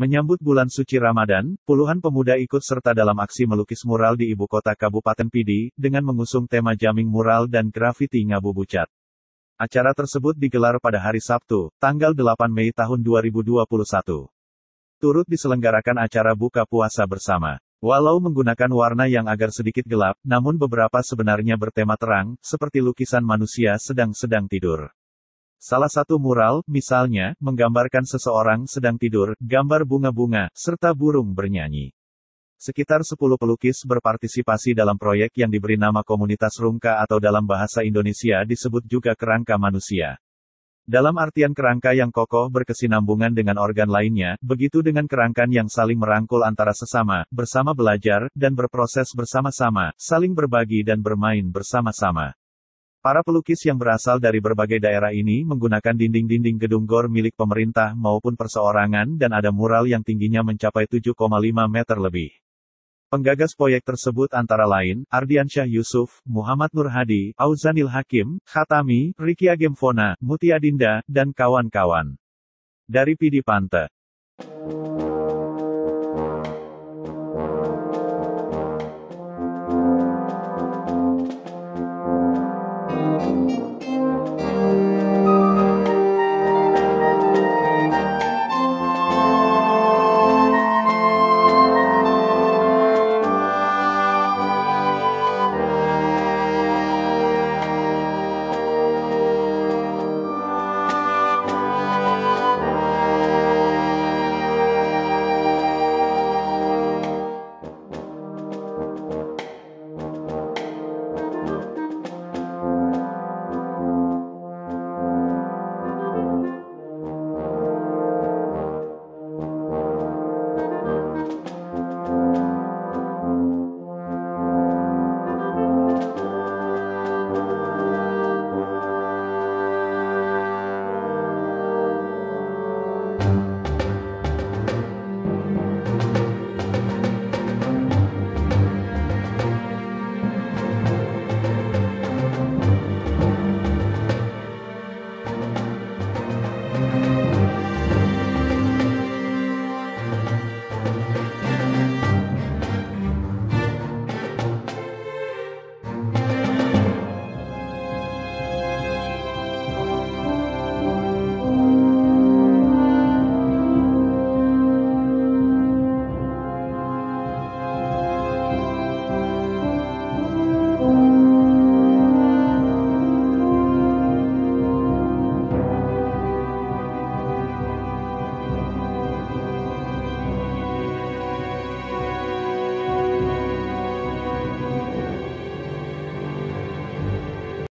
Menyambut bulan suci Ramadan, puluhan pemuda ikut serta dalam aksi melukis mural di ibu kota Kabupaten Pidi, dengan mengusung tema Jaming Mural dan Grafiti Ngabubucat. Acara tersebut digelar pada hari Sabtu, tanggal 8 Mei tahun 2021. Turut diselenggarakan acara buka puasa bersama. Walau menggunakan warna yang agak sedikit gelap, namun beberapa sebenarnya bertema terang, seperti lukisan manusia sedang tidur. Salah satu mural, misalnya, menggambarkan seseorang sedang tidur, gambar bunga-bunga, serta burung bernyanyi. Sekitar 10 pelukis berpartisipasi dalam proyek yang diberi nama Komunitas Rungka atau dalam bahasa Indonesia disebut juga kerangka manusia. Dalam artian kerangka yang kokoh berkesinambungan dengan organ lainnya, begitu dengan kerangkan yang saling merangkul antara sesama, bersama belajar, dan berproses bersama-sama, saling berbagi dan bermain bersama-sama. Para pelukis yang berasal dari berbagai daerah ini menggunakan dinding-dinding gedung GOR milik pemerintah maupun perseorangan dan ada mural yang tingginya mencapai 7,5 meter lebih. Penggagas proyek tersebut antara lain, Ardiansyah Yusuf, Muhammad Nur Hadi, Auzanil Hakim, Khatami, Ricky Agemfona, Mutia Dinda, dan kawan-kawan. Dari Pidi Pante.